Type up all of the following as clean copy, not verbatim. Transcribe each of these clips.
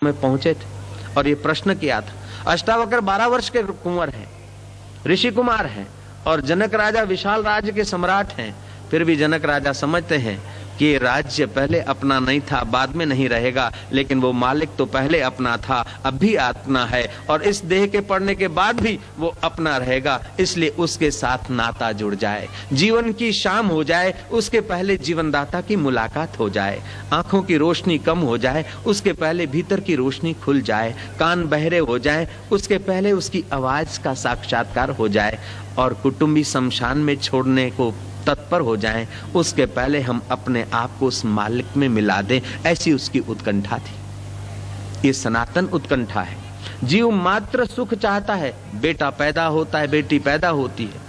में पहुंचे थे और ये प्रश्न किया था। अष्टावक्र 12 वर्ष के कुंवर हैं, ऋषि कुमार हैं और जनक राजा विशाल राज्य के सम्राट हैं। फिर भी जनक राजा समझते हैं कि ये राज्य पहले अपना नहीं था, बाद में नहीं रहेगा, लेकिन वो मालिक तो पहले अपना था, अब भी अपना है और इस देह के पड़ने के बाद भी वो अपना रहेगा। इसलिए उसके साथ नाता जुड़ जाए, जीवन की शाम हो जाए उसके पहले जीवनदाता की मुलाकात हो जाए, आंखों की रोशनी कम हो जाए उसके पहले भीतर की रोशनी खुल जाए, कान बहरे हो जाए उसके पहले उसकी आवाज का साक्षात्कार हो जाए और कुटुंबी शमशान में छोड़ने को तत्पर हो जाएं, उसके पहले हम अपने आप को उस मालिक में मिला दें, ऐसी उसकी उत्कंठा थी। ये सनातन उत्कंठा है। जीव मात्र सुख चाहता है, बेटा पैदा होता है, बेटी पैदा होती है,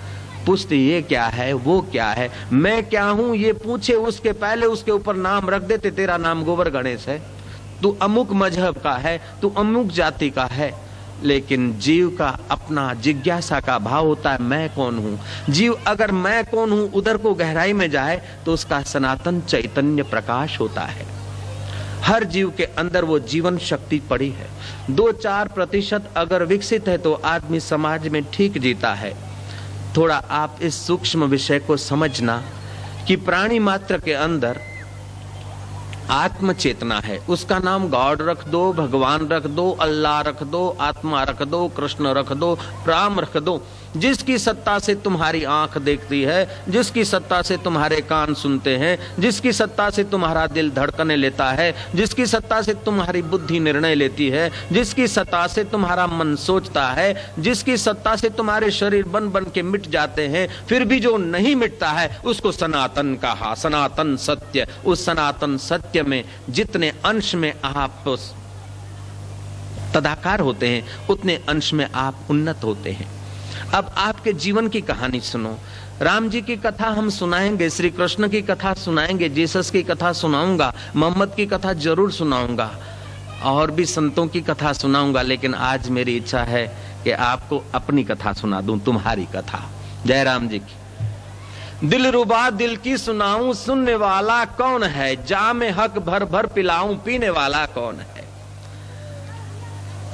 पूछते ये क्या है, वो क्या है, मैं क्या हूं ये पूछे उसके पहले उसके ऊपर नाम रख देते, तेरा नाम गोबर गणेश है, तू अमुक मजहब का है, तू अमुक जाति का है। लेकिन जीव का अपना जिज्ञासा का भाव होता है, मैं कौन हूं। जीव अगर मैं कौन हूं उधर को गहराई में जाए तो उसका सनातन चैतन्य प्रकाश होता है। हर जीव के अंदर वो जीवन शक्ति पड़ी है। 2-4% अगर विकसित है तो आदमी समाज में ठीक जीता है। थोड़ा आप इस सूक्ष्म विषय को समझना कि प्राणी मात्र के अंदर आत्म चेतना है, उसका नाम गॉड रख दो, भगवान रख दो, अल्लाह रख दो, आत्मा रख दो, कृष्ण रख दो, राम रख दो। जिसकी सत्ता से तुम्हारी आंख देखती है, जिसकी सत्ता से तुम्हारे कान सुनते हैं, जिसकी सत्ता से तुम्हारा दिल धड़कने लेता है, जिसकी सत्ता से तुम्हारी बुद्धि निर्णय लेती है, जिसकी सत्ता से तुम्हारा मन सोचता है, जिसकी सत्ता से तुम्हारे शरीर बन बन के मिट जाते हैं, फिर भी जो नहीं मिटता है उसको सनातन कहा, सनातन सत्य। उस सनातन सत्य में जितने अंश में आप तदाकार होते हैं उतने अंश में आप उन्नत होते हैं। अब आपके जीवन की कहानी सुनो। राम जी की कथा हम सुनाएंगे, श्री कृष्ण की कथा सुनाएंगे, जीसस की कथा सुनाऊंगा, मोहम्मद की कथा जरूर सुनाऊंगा और भी संतों की कथा सुनाऊंगा। लेकिन आज मेरी इच्छा है कि आपको अपनी कथा सुना दूं, तुम्हारी कथा। जय राम जी की। दिल रुबा दिल की सुनाऊं, सुनने वाला कौन है, जामे हक भर भर पिलाऊं, पीने वाला कौन है।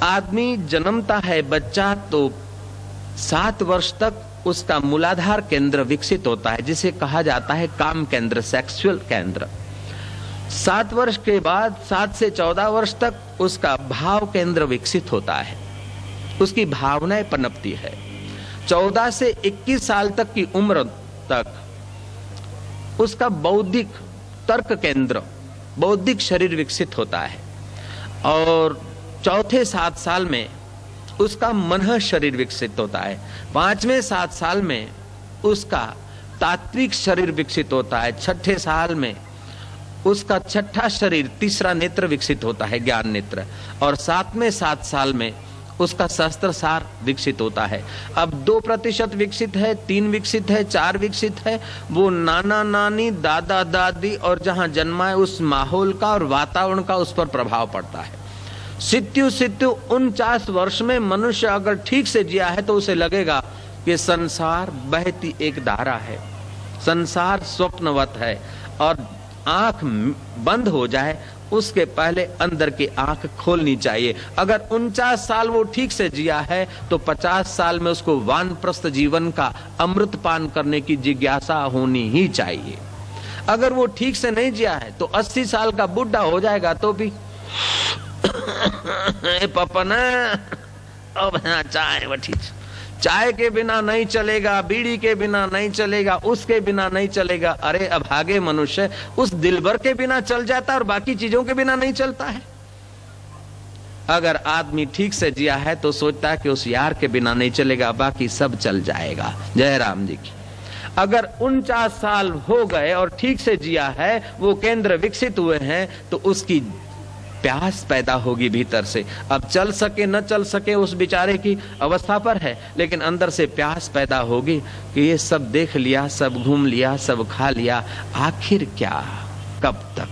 आदमी जन्मता है बच्चा तो 7 वर्ष तक उसका मूलाधार केंद्र विकसित होता है, जिसे कहा जाता है काम केंद्र, सेक्सुअल केंद्र। 7 वर्ष के बाद 7 से 14 वर्ष तक उसका भाव केंद्र विकसित होता है, उसकी भावनाएं पनपती है। 14 से 21 साल तक की उम्र तक उसका बौद्धिक तर्क केंद्र, बौद्धिक शरीर विकसित होता है और चौथे 7 साल में उसका मन शरीर विकसित होता है। 5वें 7 साल में उसका तात्विक शरीर विकसित होता है। 6ठे साल में उसका 6ठा शरीर, तीसरा नेत्र विकसित होता है, ज्ञान नेत्र। और 7वें 7 साल में उसका सहस्त्रसार विकसित होता है। अब 2% विकसित है, 3 विकसित है, 4 विकसित है। वो नाना नानी, दादा दादी और जहां जन्मा है उस माहौल का और वातावरण का उस पर प्रभाव पड़ता है। 49 वर्ष में मनुष्य अगर ठीक से जिया है तो उसे लगेगा कि संसार बहती एक धारा है, संसार स्वप्नवत है और आंख बंद हो जाए उसके पहले अंदर की आंख खोलनी चाहिए। अगर 49 साल वो ठीक से जिया है तो 50 साल में उसको वानप्रस्थ जीवन का अमृत पान करने की जिज्ञासा होनी ही चाहिए। अगर वो ठीक से नहीं जिया है तो 80 साल का बुढ़ा हो जाएगा तो भी पपन अब चाय वठी, चाय के बिना नहीं चलेगा, बीड़ी के बिना नहीं चलेगा, उसके बिना नहीं चलेगा। अरे अभागे मनुष्य उस दिलबर के बिना चल जाता और बाकी चीजों के बिना नहीं चलता है। अगर आदमी ठीक से जिया है तो सोचता है कि उस यार के बिना नहीं चलेगा, बाकी सब चल जाएगा। जय राम जी की। अगर 49 साल हो गए और ठीक से जिया है, वो केंद्र विकसित हुए हैं, तो उसकी प्यास पैदा होगी भीतर से। अब चल सके न चल सके उस बेचारे की अवस्था पर है, लेकिन अंदर से प्यास पैदा होगी कि ये सब देख लिया, सब घूम लिया, सब खा लिया, आखिर क्या, कब तक।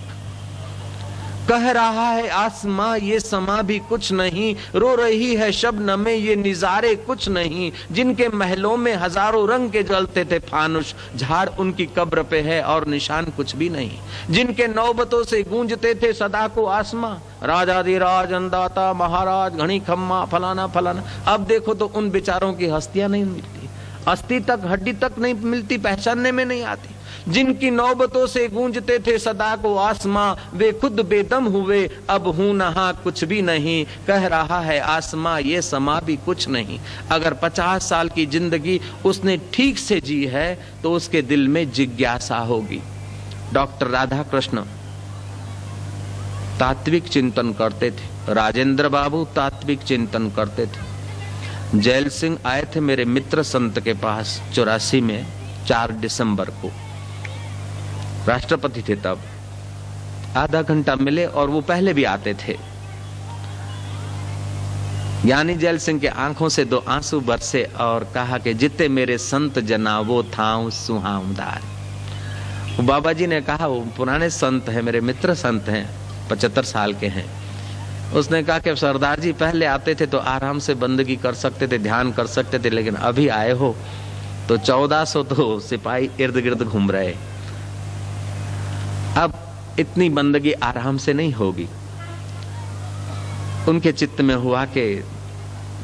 कह रहा है आसमां ये समा भी कुछ नहीं, रो रही है शबनम में ये निजारे कुछ नहीं। जिनके महलों में हजारों रंग के जलते थे फानुश, झाड़ उनकी कब्र पे है और निशान कुछ भी नहीं। जिनके नौबतों से गूंजते थे सदा को आसमां, राजाधिराज अन्नदाता महाराज घनी खम्मा फलाना फलाना। अब देखो तो उन बेचारों की हस्तियां नहीं मिलती, अस्थि तक हड्डी तक नहीं मिलती, पहचानने में नहीं आती। जिनकी नौबतों से गूंजते थे सदा को आसमां, वे खुद बेदम हुए अब हूं नहा कुछ भी नहीं। कह रहा है आसमां ये समा भी कुछ नहीं। अगर 50 साल की जिंदगी उसने ठीक से जी है तो उसके दिल में जिज्ञासा होगी। डॉक्टर राधा कृष्ण तात्विक चिंतन करते थे, राजेंद्र बाबू तात्विक चिंतन करते थे। जैल सिंह आए थे मेरे मित्र संत के पास 84 में 4 दिसंबर को, राष्ट्रपति थे तब। आधा घंटा मिले और वो पहले भी आते थे। यानी जैल सिंह के आंखों से 2 आंसू बरसे और कहा कि जिते मेरे संत जना वो थाऊ सुहावदार। बाबा जी ने कहा वो पुराने संत हैं, मेरे मित्र संत हैं, 75 साल के हैं। उसने कहा कि सरदार जी पहले आते थे तो आराम से बंदगी कर सकते थे, ध्यान कर सकते थे, लेकिन अभी आए हो तो 1400 तो सिपाही इर्द गिर्द घूम रहे, अब इतनी बंदगी आराम से नहीं होगी। उनके चित्त में हुआ कि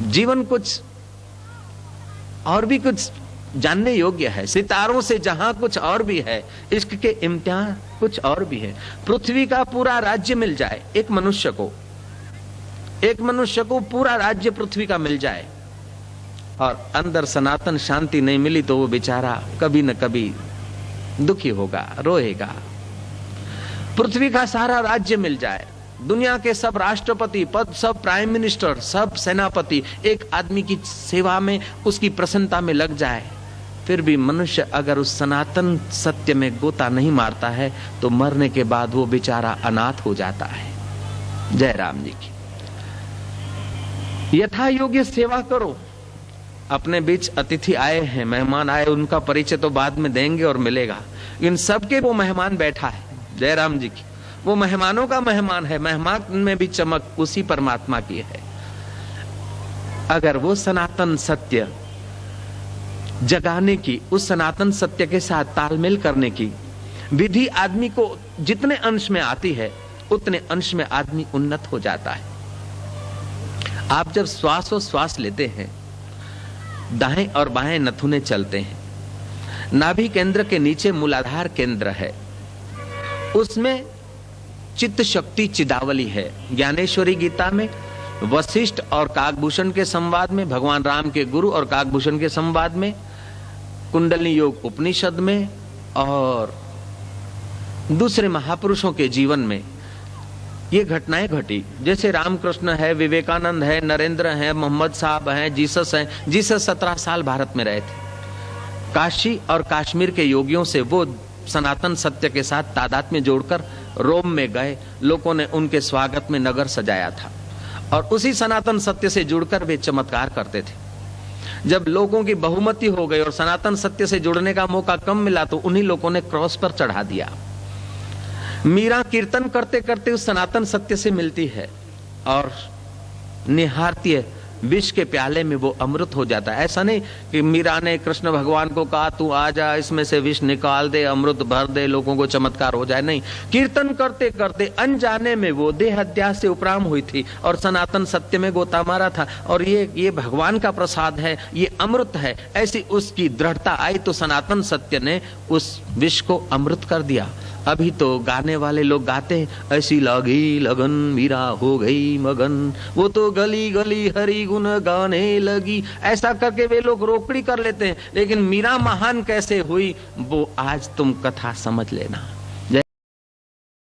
जीवन कुछ और भी कुछ जानने योग्य है, सितारों से जहां कुछ और भी है, इश्क के इम्तिहान कुछ और भी है। पृथ्वी का पूरा राज्य मिल जाए एक मनुष्य को पूरा राज्य पृथ्वी का मिल जाए और अंदर सनातन शांति नहीं मिली तो वो बेचारा कभी न कभी दुखी होगा, रोएगा। पृथ्वी का सारा राज्य मिल जाए, दुनिया के सब राष्ट्रपति पद, सब प्राइम मिनिस्टर, सब सेनापति एक आदमी की सेवा में, उसकी प्रसन्नता में लग जाए, फिर भी मनुष्य अगर उस सनातन सत्य में गोता नहीं मारता है तो मरने के बाद वो बेचारा अनाथ हो जाता है। जय राम जी की। यथा योग्य सेवा करो। अपने बीच अतिथि आए हैं, मेहमान आए, उनका परिचय तो बाद में देंगे और मिलेगा। इन सबके वो मेहमान बैठा है, जय राम जी की। वो मेहमानों का मेहमान है, मेहमान में भी चमक उसी परमात्मा की है। अगर वो सनातन सत्य जगाने की, उस सनातन सत्य के साथ तालमेल करने की विधि आदमी को जितने अंश में आती है उतने अंश में आदमी उन्नत हो जाता है। आप जब श्वास लेते हैं, दाएं और बाएं नथुने चलते हैं, नाभि केंद्र के नीचे मूलाधार केंद्र है, उसमें चित्त शक्ति चिदावली है। ज्ञानेश्वरी गीता में वशिष्ठ और काकभूषण के संवाद में, भगवान राम के गुरु और काकभूषण के संवाद में, कुंडलिनी योग उपनिषद में और दूसरे महापुरुषों के जीवन में ये घटनाएं घटी। जैसे रामकृष्ण है, विवेकानंद है, नरेंद्र है, मोहम्मद साहब हैं, जीसस हैं। जीसस 17 साल भारत में रहे थे। काशी और कश्मीर के योगियों से वो सनातन सत्य के साथ तादाद में जोड़कर रोम में गए, लोगों ने उनके स्वागत में नगर सजाया था और उसी सनातन सत्य से जुड़कर वे चमत्कार करते थे। जब लोगों की बहुमति हो गई और सनातन सत्य से जुड़ने का मौका कम मिला तो उन्हीं लोगों ने क्रॉस पर चढ़ा दिया। मीरा कीर्तन करते करते उस सनातन सत्य से मिलती है और निहारती है, विष के प्याले में वो अमृत हो जाता है। ऐसा नहीं कि मीरा ने कृष्ण भगवान को कहा तू आ जा, इसमें से विष निकाल दे, अमृत भर दे, लोगों को चमत्कार हो जाए। नहीं, कीर्तन करते करते अनजाने में वो देहाध्यास से उपराम हुई थी और सनातन सत्य में गोता मारा था और ये भगवान का प्रसाद है, ये अमृत है। ऐसी उसकी दृढ़ता आई तो सनातन सत्य ने उस विष को अमृत कर दिया। अभी तो गाने वाले लोग गाते हैं, ऐसी लगी लगन मीरा हो गई मगन, वो तो गली गली हरि गुण गाने लगी। ऐसा करके वे लोग रोकड़ी कर लेते हैं, लेकिन मीरा महान कैसे हुई वो आज तुम कथा समझ लेना।